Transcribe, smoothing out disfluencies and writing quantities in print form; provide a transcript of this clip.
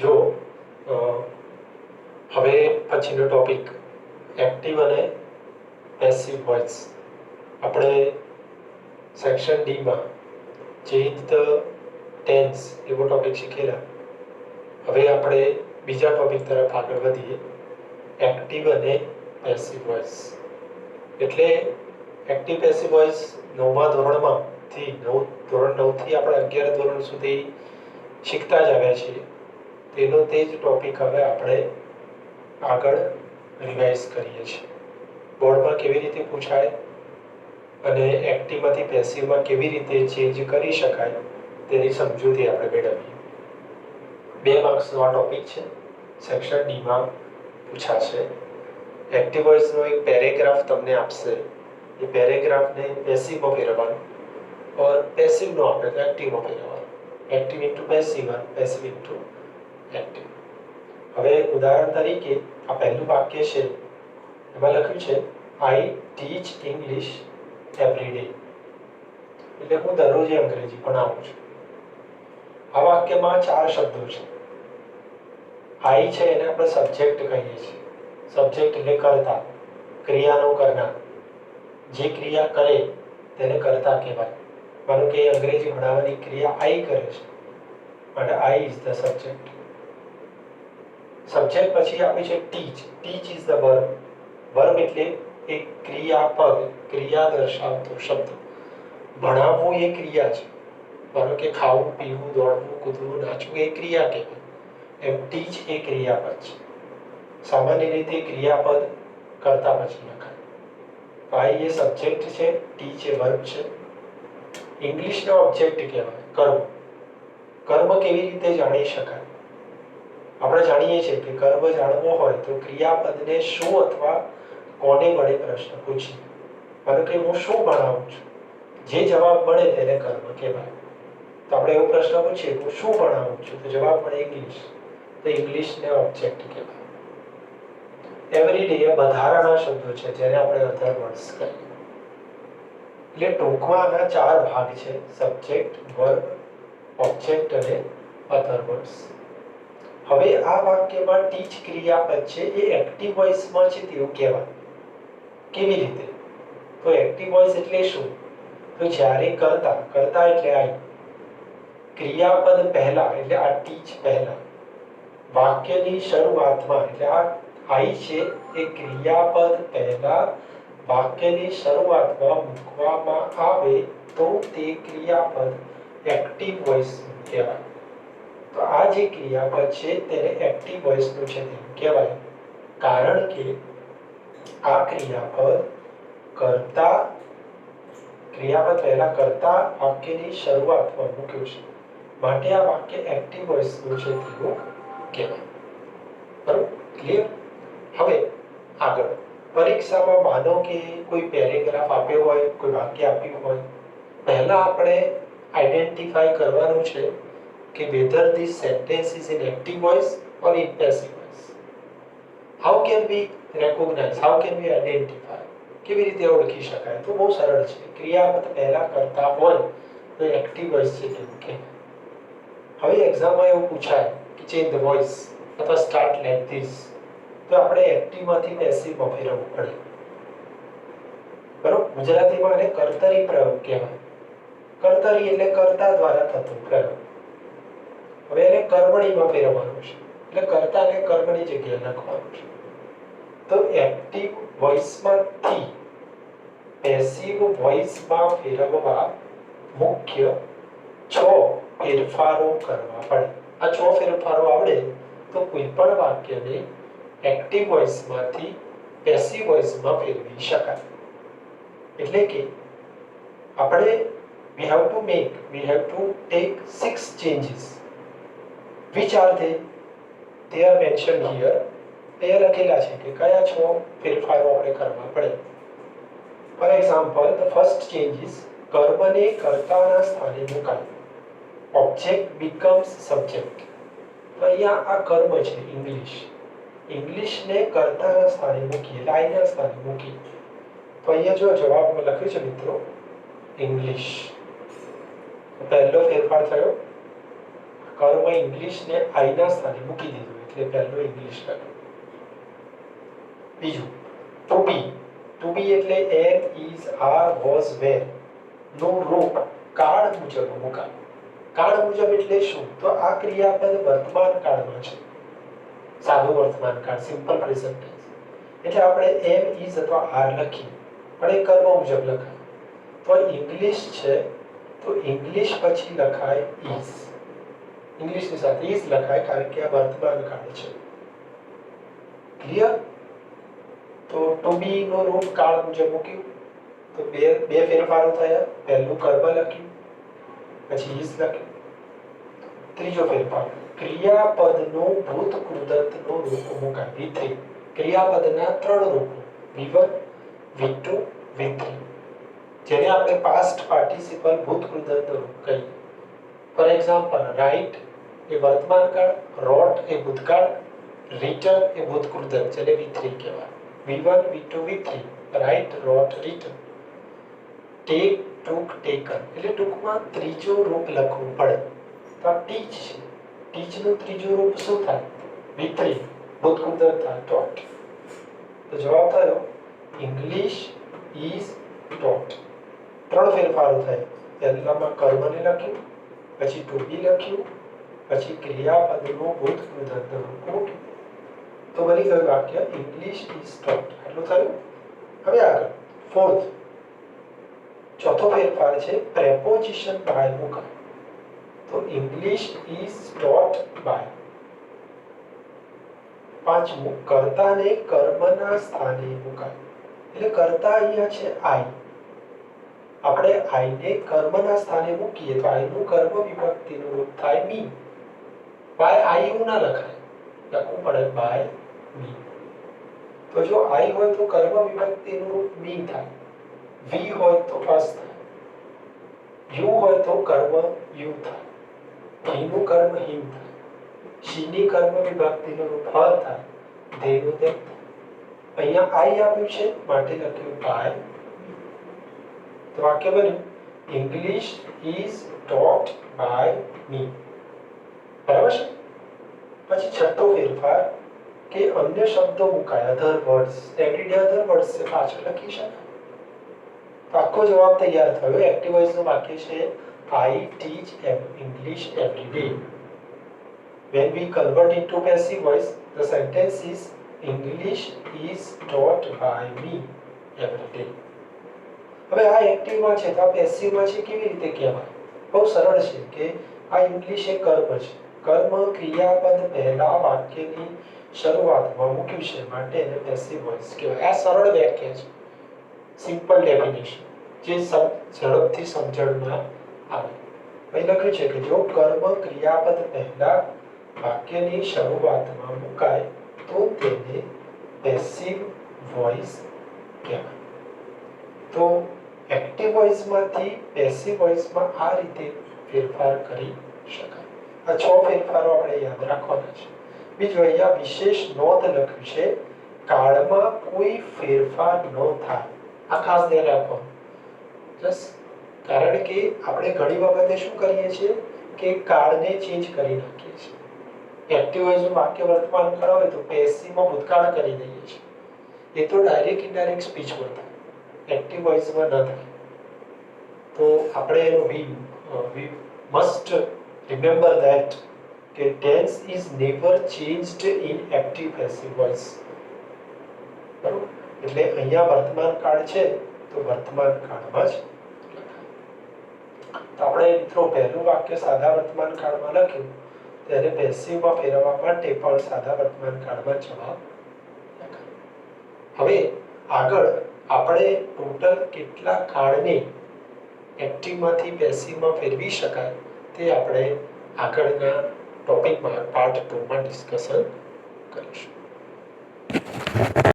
જો હવે પછીનો ટોપિક એક્ટિવ અને પેસિવ વોઇસ. આપણે સેક્શન ડીમાં ચેન્જ ધ ટેન્સ એવો ટોપિક શીખેલા. હવે આપણે બીજા ટોપિક તરફ આગળ વધીએ, એક્ટિવ અને પેસિવ વોઇસ. એટલે એક્ટિવ પેસિવ વોઇસ 9મા ધોરણમાંથી ધોરણ 9થી આપણે 11 ધોરણ સુધી શીખતા જ આવ્યા છીએ. તેનો તે જ ટોપિક હવે આપણે આગળ રિવાઇઝ કરીએ છીએ. બોર્ડમાં કેવી રીતે પૂછાય અને એક્ટિવમાંથી પેસિવમાં કેવી રીતે ચેન્જ કરી શકાય તેની સમજૂતી આપણે મેળવીએ. 2 માર્ક્સનો આ ટોપિક છે. સેક્શન ડીમાં પૂછાશે. એક્ટિવ વોઇસનો એક પેરેગ્રાફ તમને આપશે. એ પેરેગ્રાફને પેસિવમાં ફેરવવાનો और પેસિવનો આપે તો એક્ટિવમાં ફેરવવાનો. એક્ટિવ ઇન્ટુ પેસિવ અને પેસિવ ઇન્ટુ એક્ટિવ. હવે ઉદાહરણ તરીકે આ પહેલું વાક્ય છે, એમાં લખ્યું છે I teach English every day. એટલે હું દરરોજ અંગ્રેજી ભણાવું છું. આ વાક્યમાં 4 શબ્દો છે. આઈ છે એને આપણે સબ્જેક્ટ કહીએ છીએ. સબ્જેક્ટ એટલે કર્તા, ક્રિયાનો કરનાર. જે ક્રિયા કરે તેને કર્તા કહેવાય. માનો કે અંગ્રેજી ભણાવવાની ક્રિયા આઈ કરે છે, માટે આઈ ઇઝ ધ સબ્જેક્ટ. સબ્જેક્ટ પછી આપે છે ટીચ. ટીચ ઇઝ ધ વર્બ. વર્બ એટલે એક ક્રિયાપદ, ક્રિયા દર્શાવતો શબ્દ. ભણાવવું એ ક્રિયા છે. માનો કે ખાવું, પીવું, દોડવું, કૂદવું, નાચવું એ ક્રિયા કહેવાય. એમ ટીચ એ ક્રિયાપદ છે. સામાન્ય રીતે ક્રિયાપદ કર્તા પછી લખાય. આઈ એ સબ્જેક્ટ છે, ટીચ એ વર્બ છે. ઇંગ્લિશનો ઓબ્જેક્ટ કહેવાય કર્મ. કર્મ કેવી રીતે જાણી શકાય? આપણે જાણીએ છીએ કે કર્મ જાણવો હોય તો ક્રિયાપદને શું અથવા કોને વડે પ્રશ્ન પૂછીએ. માનો કે હું શું ભણાવું છું, જે જવાબ મળે તેને કર્મ કહેવાય. તો આપણે એવો પ્રશ્ન પૂછીએ હું શું ભણાવું છું, તો જવાબ મળે ઇંગ્લિશ, તો ઇંગ્લિશને ઓબ્જેક્ટ કહેવાય. એવરી ડે વધારાના શબ્દો છે જેને આપણે અધર વર્ડ્સ કહીએ. એટલે ટૂંકમાં આના 4 ભાગ છે: સબ્જેક્ટ, વર્બ, ઓબ્જેક્ટ અને અધર વર્ડ્સ. હવે આ વાક્યમાં ટીચ ક્રિયાપદ છે એ એક્ટિવ વોઇસમાં છે તેવું કહેવાય. કેવી રીતે? તો એક્ટિવ વોઇસ એટલે શું? તો જ્યારે કર્તા, કર્તા એટલે આઈ, ક્રિયાપદ પહેલા એટલે આ ટીચ પહેલા, વાક્યની શરૂઆતમાં એટલે આ આઈ છે એ ક્રિયાપદ પહેલા વાક્યની શરૂઆતમાં મૂકવામાં આવે તો તે ક્રિયાપદ એક્ટિવ વોઇસ કહેવાય. તો આ જે ક્રિયાપદ છે તેને એક્ટિવ વોઇસનું છે તેમ કહેવાય. કારણ કે આ ક્રિયાપદ કર્તા, ક્રિયાપદ પહેલા કર્તા વાક્યની શરૂઆતમાં મૂક્યું છે, માટે આ વાક્ય એક્ટિવ વોઇસનું છે તેવું કહેવાય. બરાબર? ક્લિયર? હવે આગળ પરીક્ષામાં માનો કે કોઈ પેરેગ્રાફ આપ્યો હોય, કોઈ વાક્ય આપ્યું હોય, પહેલા આપણે આઈડેન્ટિફાઈ કરવાનું છે કે whether this sentence is in active voice or in passive voice. How can we recognize, how can we identify? કેવી રીતે ઓળખી શકાય? તો બહુ સરળ છે. ક્રિયાપદ પહેલા કરતા હોય તો એક્ટિવ વોઇસ છે તેવું કે. હવે એક્ઝામમાં એવું પૂછાય કે ચેન્જ ધ વોઇસ અથવા સ્ટાર્ટ લાઈક ધીસ, તો આપણે એક્ટિવમાંથી પેસિવમાં ફેરવવું પડે. બરોબર? ગુજરાતીમાં એને કર્તરી પ્રયોગ કહેવાય. કર્તરી એટલે કર્તા દ્વારા થતો પ્રયોગ. હવે એને કર્મણીમાં ફેરવવાનું છે, એટલે કર્તાને કર્મની જગ્યાએ લખવાનું છે. તો એક્ટિવ વોઇસમાંથી પેસિવ વોઇસમાં ફેરવવા મુખ્ય 6 ફેરફારો કરવા પડે. આ 6 ફેરફારો આવડે તો કોઈ પણ વાક્યને એક્ટિવ વોઇસમાંથી પેસિવ વોઇસમાં ફેરવી શકાય. એટલે કે આપણે we have to take 6 changes. Which are they? They are mentioned here. તે લખેલા છે કે કયા 6 ફેરફારો આપણે કરવા પડે. For example, the first change is કર્મને કર્તાના સ્થાને મુકાય. Object becomes subject. તો અહીંયા આ કર્મ છે ઇંગ્લિશ. ઇંગ્લિશને કર્તાના સ્થાને મૂકીએ, આઈના સ્થાને મૂકીએ. તો અહીંયા જો જવાબમાં લખ્યું છે મિત્રો ઇંગ્લિશ. પહેલો ફેરફાર થયો કર્મ ઇંગ્લિશને આઈના સ્થાને મૂકી દીધું એટલે પહેલું ઇંગ્લિશ લખ્યું. બીજું ટુ બી એટલે એમ ઇઝ આર વોઝ વેર નું રૂપ કાળ મુજબ મુકાય. કાળ મુજબ એટલે શું? તો આ ક્રિયાપદ વર્તમાન કાળમાં છે, સાદું વર્તમાન કાળ, સિમ્પલ પ્રેઝન્ટ ટેન્સ. એટલે આપણે એમ ઇઝ અથવા આર લખીએ પણ એ કર્મ મુજબ લખાય. તો ઇંગ્લિશ છે તો ઇંગ્લિશ પછી લખાય ઇઝ, ઇંગ્લિશની સાથે ઇઝ લખાય કારણ કે આ વર્તમાન કાળ છે. ક્લિયર? તો ટુ બી નો રૂપ કાળ મુજબ મૂક્યું તો બે ફેરફારો થયા. પહેલું કર્મ લખ્યું પછી ઇઝ લખ્યું. ત્રીજો ફેરફાર ક્રિયાપદનું ભૂતકૃદંતનું રૂપ મુકાય V3. ક્રિયાપદના 3 રૂપો V1 V2 V3 જેને આપણે પાસ્ટ પાર્ટિસિપલ ભૂતકૃદંત રૂપ કહીએ. ફોર એક્ઝામ્પલ રાઇટ એ વર્તમાન કાળ, રોટ એ ભૂતકાળ, રિટર્ન એ ભૂતકૃદંત જેને V3 કહેવાય. V1 V2 V3 write wrote return. Tech ટુક ટેકન એટલે ટૂંકમાં ત્રીજો રૂપ લખવું પડે તો આ ટીચ છે. ટીચનું ત્રીજું રૂપ શું થાય? V3 ભૂતકૃદંત થાય ટોટ. તો જવાબ થયો ઇંગ્લિશ ઇઝ ટોટ. 3 ફેરફારો થયા. પહેલામાં કર્મને લખ્યું, પછી ટુ બી લખ્યું, પછી ક્રિયાપદનું ભૂતકૃદંત રૂપ મૂક્યું. તો બની ગયું વાક્ય ઇંગ્લિશ ઇઝ ટોટ. આટલું થયું. હવે આગળ ચોથો ફેરફાર છે પ્રેપોઝિશન બાય મુકાય. તો ઇંગ્લિશ ઇઝ ટોટ બાય. પાંચમું કર્તાને કર્મના સ્થાને મુકાય. એટલે કર્તા અહીંયા છે આઈ. આપણે આઈને કર્મના સ્થાને મૂકીએ તો આઈનું કર્મ વિભક્તિનું રૂપ થાય મી. બાય આઈ એવું ના લખાય, લખવું પડે બાય મી. તો જો આઈ હોય તો કર્મ વિભક્તિનું રૂપ મી થાય, વી હોય તો અસ થાય, યુ હોય તો કર્મ યુ થાય, હીનું કર્મ હિમ થાય, શીની કર્મ વિભક્તિનું રૂપ હ થાય, ધેનું તેમ થાય. અહીંયા આઈ આપ્યું છે માટે લખ્યું બાય. તો વાક્ય બન્યું English is taught by me. બરાબર છે? પછી છઠ્ઠો ફેરફાર કે અન્ય શબ્દો મુકાય, other words. Everyday other words છે પાછળ લખી શકાય. તો આખો જવાબ તૈયાર થયો. એક્ટિવ વોઇસનું વાક્ય છે I teach English every day. When we convert into passive voice, the sentence is English is taught by me every day. હવે આ એક્ટિવમાં છે તો આ પેસિવમાં છે કેવી રીતે કહેવાય? બહુ સરળ છે કે આ ઇંગ્લિશ એ કર્મ છે. કર્મ ક્રિયાપદ પહેલા વાક્યની શરૂઆતમાં મૂક્યું છે માટે એને પેસિવ વોઇસ કહેવાય. આ સરળ વ્યાખ્યા છે, સિમ્પલ ડેફિનેશન જે ઝડપથી સમજણમાં આવે. અહીં લખ્યું છે કે જો કર્મ ક્રિયાપદ પહેલા વાક્યની શરૂઆતમાં મુકાય તો તેને પેસિવ વોઇસ કહેવાય. તો એક્ટિવ વોઇસમાંથી પેસિવ વોઇસમાં આ રીતે ફેરફાર કરી શકાય. આ 6 ફેરફારો આપણે યાદ રાખવાના છે. બીજું અહીંયા વિશેષ નોંધ લખ્યું છે કાળમાં કોઈ ફેરફાર ન થાય. આ ખાસ ધ્યાન રાખવાનું. કારણ કે આપણે ઘણી વખતે શું કરીએ છીએ કે કાળને ચેન્જ કરી નાખીએ છીએ. એક્ટિવ વોઇસનું વાક્ય વર્તમાન કાળ હોય તો પેસિવમાં ભૂતકાળ કરી દઈએ છીએ. એ તો ડાયરેક્ટ ઇનડાયરેક્ટ સ્પીચમાં થાય, એક્ટિવ વોઇસમાં ન થાય. તો આપણે એનો વી મસ્ટ રિમેમ્બર ધેટ કે tense is never changed in active passive voice. બરોબર? એટલે અહીંયા વર્તમાન કાળ છે તો વર્તમાન કાળમાં જ લખાય. તો આપણે મિત્રો પહેલું વાક્ય સાદા વર્તમાન કાળમાં લખ્યું, તેને પેસિવમાં ફેરવવા માટે પણ સાદા વર્તમાન કાળમાં જવાબ લખાય. હવે આગળ આપણે ટોટલ કેટલા કાળને એક્ટિવમાંથી પેસિવમાં ફેરવી શકાય તે આપણે આગળના ટોપિકમાં પાર્ટ 2 માં ડિસ્કશન કરીશું.